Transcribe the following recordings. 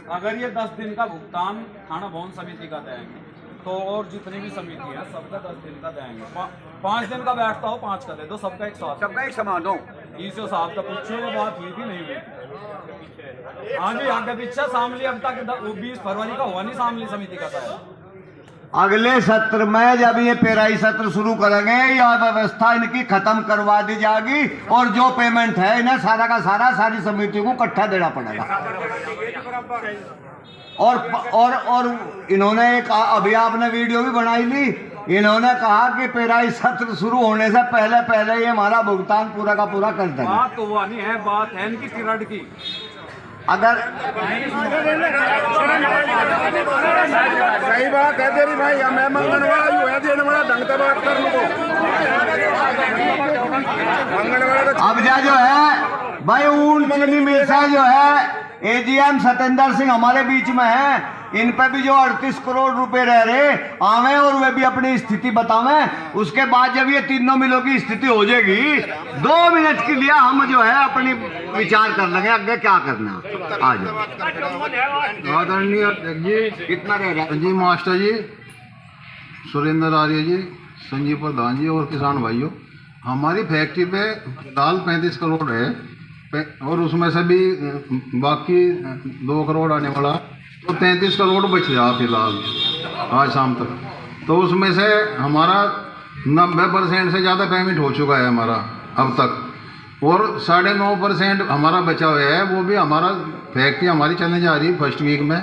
अगर ये 10 दिन का भुगतान थाना भवन समिति का देंगे तो और जितनी भी समिति है सबका 10 दिन का देंगे। 5 दिन का बैठता हो 5 का दे दो, सबका एक साथ, सबका एक समान हो। ईसो साहब का पूछो वो बात हुई थी नहीं हुई? हाँ जी, आगे पीछे शामली अब तक 20 फरवरी का हुआ नहीं शामली समिति का था। अगले सत्र में जब ये पेराई सत्र शुरू करेंगे यह व्यवस्था इनकी खत्म करवा दी जाएगी और जो पेमेंट है इन्हें सारा का सारा सारी समिति को इकट्ठा देना पड़ेगा। और इन्होंने एक अभी आपने वीडियो भी बनाई ली, इन्होंने कहा कि पेराई सत्र शुरू होने से पहले पहले ये हमारा भुगतान पूरा का पूरा कर देंगे। बात तो वो नहीं है, बात है इनकी तिरड़ की। अगर सही बात है तेरी भाई, मैं मंगलवार यू है देने वाला ढंग से बात कर लो। अब जो है भाई ऊन चीनी मिल से जो है एजीएम सत्येंद्र सिंह हमारे बीच में है, इन पे भी जो 38 करोड़ रुपए रह रहे आवे और वे भी अपनी स्थिति बतावे। उसके बाद जब ये तीनों मिलों की स्थिति हो जाएगी 2 मिनट के लिए हम जो है अपनी विचार कर लेंगे आगे क्या करना। आ जाओ आदरणीय जी, कितना रह रहा है जी मास्टर जी, सुरेंद्र आर्य जी, संजीव प्रधान जी और किसान भाइयों, हमारी फैक्ट्री पे दाल 35 करोड़ है और उसमें से भी बाकी 2 करोड़ आने वाला, तो 33 करोड़ बच रहा फिलहाल आज शाम तक। तो उसमें से हमारा 90% से ज़्यादा पेमेंट हो चुका है हमारा अब तक, और 9.5% हमारा बचा हुआ है। वो भी हमारा फैक्ट्री हमारी चलने जा रही है फर्स्ट वीक में,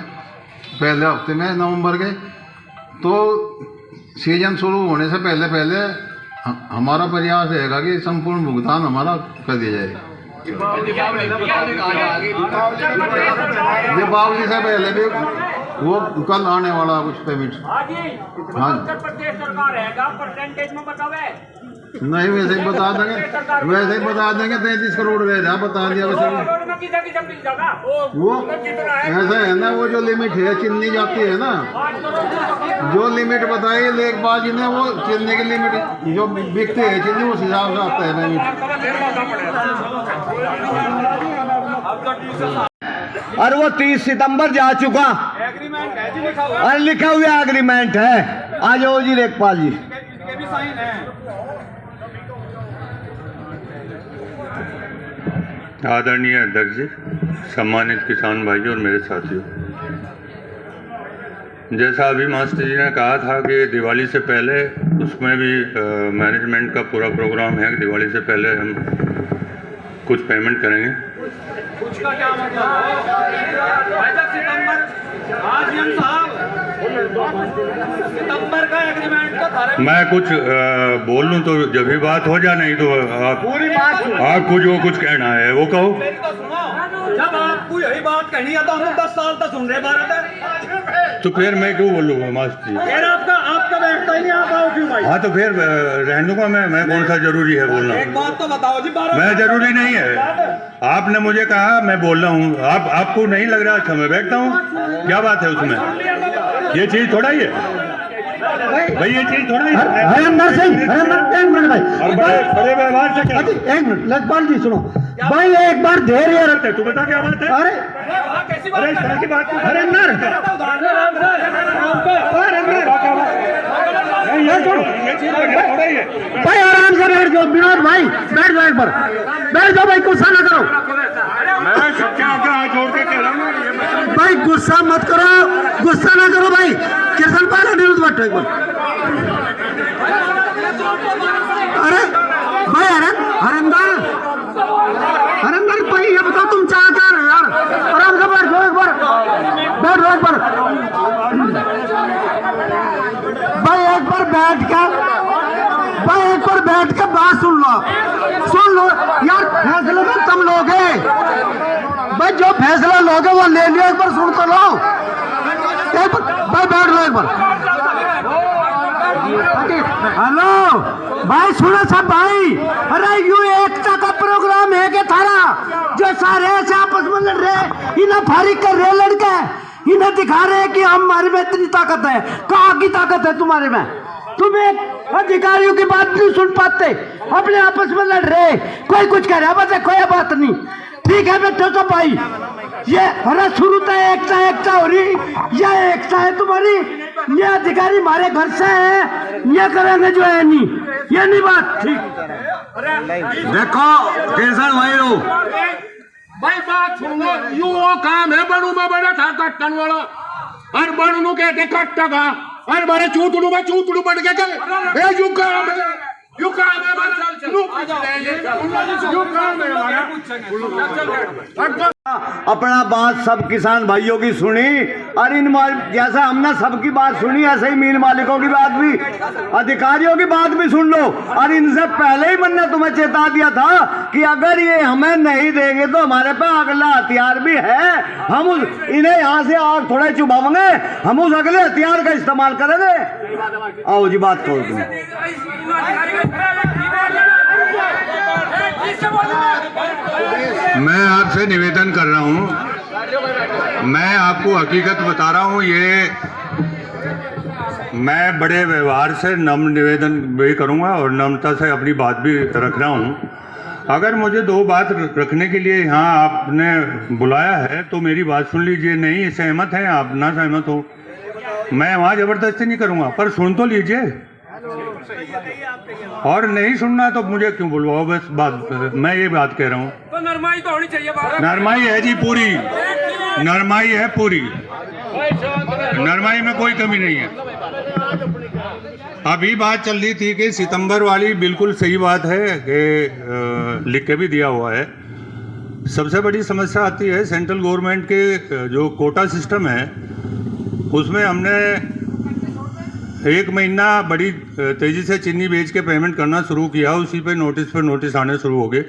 पहले हफ्ते में नवंबर के। तो सीजन शुरू होने से पहले पहले हमारा प्रयास रहेगा कि संपूर्ण भुगतान हमारा कर दिया जाएगा। दीपावली से पहले भी वो कल आने वाला कुछ पेमेंट। हाँ नहीं, वैसे ही बता देंगे, वैसे ही बता देंगे 33 करोड़ रह रहा, बता दिया वैसे। वो ऐसा है ना, वो जो लिमिट है चीनी जाती है ना, जो लिमिट बताई लेखपाल जी ने, वो चीनी की लिमिट जो बिकती है चीनी उस हिसाब से आता है पेमेंट। और वो 30 सितंबर जा चुका, एग्रीमेंट है जी लिखा हुआ, और लिखा हुआ एग्रीमेंट है। आ जाओ जी लेखपाल जी, इसके भी साइन है। आदरणीय अध्यक्ष जी, सम्मानित किसान भाइयों और मेरे साथियों, जैसा अभी मास्टर जी ने कहा था कि दिवाली से पहले, उसमें भी मैनेजमेंट का पूरा प्रोग्राम है कि दिवाली से पहले हम कुछ पेमेंट करेंगे। कुछ का क्या मतलब? सितंबर सितंबर का एग्रीमेंट का था। मैं कुछ बोल लूँ तो जब भी बात हो जाए, नहीं तो आपको जो कुछ कहना है वो कहो। मेरी तो सुनो, जब आपको यही बात कहनी है तो हम 10 साल तक सुन रहे भारत, तो फिर मैं क्यों बोलूँगा मास्टर जी? फिर आपका बैठता ही नहीं, आप आओ क्यों भाई? हाँ तो फिर रहने को मैं कौन सा जरूरी है बोलना? एक बात तो बताओ जी, मैं जरूरी नहीं है, आपने मुझे कहा मैं बोल रहा हूँ, आपको नहीं लग रहा अच्छा मैं बैठता हूँ, क्या बात है उसमें? ये चीज थोड़ा ही है भाई, ये चीज थोड़ा ही है। हरिंदर सिंह, एक मिनट भाई, और बड़े व्यवहार से क्या? एक मिनट लेखपाल जी सुनो भाई, एक बार धैर्य रखते। तू बता क्या बात है? अरे अरे इस तरह की बात हरिंदर, भाई आराम से बैठ जाओ। विनोद भाई बैठ जाओ, एक बार बैठ जाओ भाई, गुस्सा ना करो। मैं सबके आगे हाथ जोड़ के कह रहा हूँ भाई गुस्सा मत करो, गुस्सा ना करो भाई। किसान पाला न्यूज बैठो एक बार। अरे भाई हरिंदर भाई ये बताओ तुम चाह क्या रहे यार? आराम से बैठ जाओ एक बार, बैठ जाओ एक बार भाई, एक बार बैठ के बात सुन लो यार। फैसले में तुम लोगे भाई, जो फैसला लोगे वो ले लियो, एक बार सुन तो लो। एक भाई बैठ लो एक बार। हेलो भाई, सुनो सब भाई। अरे यू एकता का प्रोग्राम है कि थारा, जो सारे ऐसे आपस में लड़ रहे, इन्हें फारिग कर रहे लड़के, इन्हें दिखा रहे कि हमारे में इतनी ताकत है। कहाँ की ताकत है तुम्हारे में? तुम्हें अधिकारियों की बात नहीं सुन पाते, अपने आपस में लड़ रहे, कोई कुछ कह रहा है, बस कोई बात नहीं। ठीक है बैठो तो भाई, ये हरा शुरू तो एकता हो रही, ये एकता है तुम्हारी। ये अधिकारी हमारे घर से है, ये करेंगे जो है नहीं, ये नहीं बात ठीक। देखो किसान भाई लो भाई बात सुनो, यू वो काम है बनू में बड़ा था कट्टन वाला, और बनू नु कहते कट्टा का, और बारे चूतड़ू में चूतड़ू पड़ के गए। ए यू काम है, यू काम है हमारा, यू काम है हमारा। अपना बात सब किसान भाइयों की सुनी, और इन जैसा हमने सबकी बात सुनी ऐसे ही मील मालिकों की बात भी, अधिकारियों की बात भी सुन लो। और इनसे पहले ही मैंने तुम्हें चेता दिया था कि अगर ये हमें नहीं देंगे तो हमारे पे अगला हथियार भी है, हम उस इन्हें यहाँ से आग थोड़े चुभाएंगे, हम उस अगले हथियार का इस्तेमाल करेंगे। आओ जी बात करो तुम। मैं आपसे निवेदन कर रहा हूं, मैं आपको हकीकत बता रहा हूं, ये मैं बड़े व्यवहार से नम्र निवेदन भी करूंगा और नम्रता से अपनी बात भी रख रहा हूं। अगर मुझे दो बात रखने के लिए यहाँ आपने बुलाया है तो मेरी बात सुन लीजिए। नहीं सहमत हैं आप, ना सहमत हो, मैं वहाँ ज़बरदस्ती नहीं करूँगा, पर सुन तो लीजिए। और नहीं सुनना तो मुझे क्यों बुलवाओ, बस बात मैं ये बात कह रहा हूँ। तो नरमाई तो होनी चाहिए, नरमाई है जी पूरी, नरमाई है पूरी, नरमाई में कोई कमी नहीं है। अभी बात चल रही थी कि सितंबर वाली, बिल्कुल सही बात है कि लिख के भी दिया हुआ है। सबसे बड़ी समस्या आती है सेंट्रल गवर्नमेंट के जो कोटा सिस्टम है, उसमें हमने एक महीना बड़ी तेज़ी से चीनी बेच के पेमेंट करना शुरू किया, उसी पे नोटिस आने शुरू हो गए।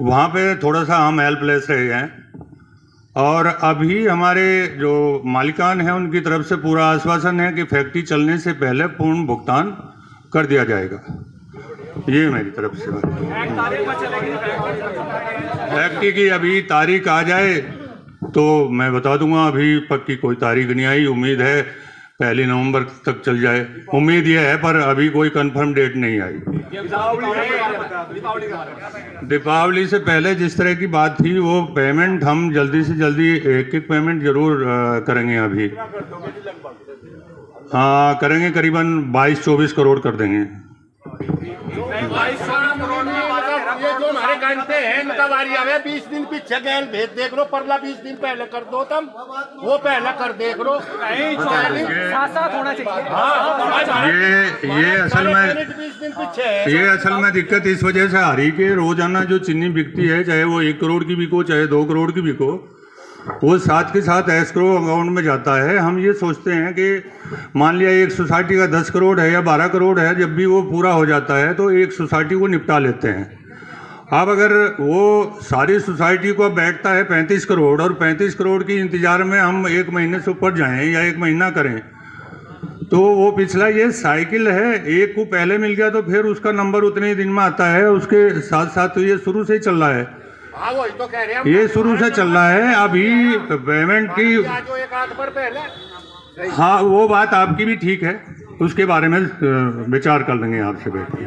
वहाँ पे थोड़ा सा हम हेल्पलेस रहे हैं, और अभी हमारे जो मालिकान हैं उनकी तरफ से पूरा आश्वासन है कि फैक्ट्री चलने से पहले पूर्ण भुगतान कर दिया जाएगा। ये मेरी तरफ से बात। फैक्ट्री की अभी तारीख आ जाए तो मैं बता दूंगा, अभी पक्की कोई तारीख नहीं आई। उम्मीद है 1 नवंबर तक चल जाए, उम्मीद यह है, पर अभी कोई कंफर्म डेट नहीं आई। दीपावली से पहले जिस तरह की बात थी वो पेमेंट हम जल्दी से जल्दी एक पेमेंट जरूर करेंगे। अभी हाँ करेंगे, करीबन 22-24 करोड़ कर देंगे। ये जो हमारे घंटे हैं इनका बारी आवे, 20 दिन पीछे गैल भेज देख लो, परला 20 दिन पहले कर दो, तुम वो पहले कर देख लो। साथ होना चाहिए। ये असल में दिक्कत इस वजह से आ रही कि रोजाना जो चीनी बिकती है, चाहे वो 1 करोड़ की बिको चाहे 2 करोड़ की बिको, वो साथ के साथ एस्क्रो अकाउंट में जाता है। हम ये सोचते हैं कि मान लिया एक सोसाइटी का 10 करोड़ है या 12 करोड़ है, जब भी वो पूरा हो जाता है तो एक सोसाइटी को निपटा लेते हैं। अब अगर वो सारी सोसाइटी को बैठता है 35 करोड़, और 35 करोड़ की इंतजार में हम 1 महीने से ऊपर जाएं या 1 महीना करें, तो वो पिछला ये साइकिल है, एक को पहले मिल गया तो फिर उसका नंबर उतने ही दिन में आता है। उसके साथ साथ तो ये शुरू से ही चल रहा है, वही तो कह रहे हैं, ये शुरू से चल रहा है। अभी पेमेंट की जो 1 आध पर पहले, हाँ वो बात आपकी भी ठीक है, उसके बारे में विचार कर लेंगे आपसे बैठ के।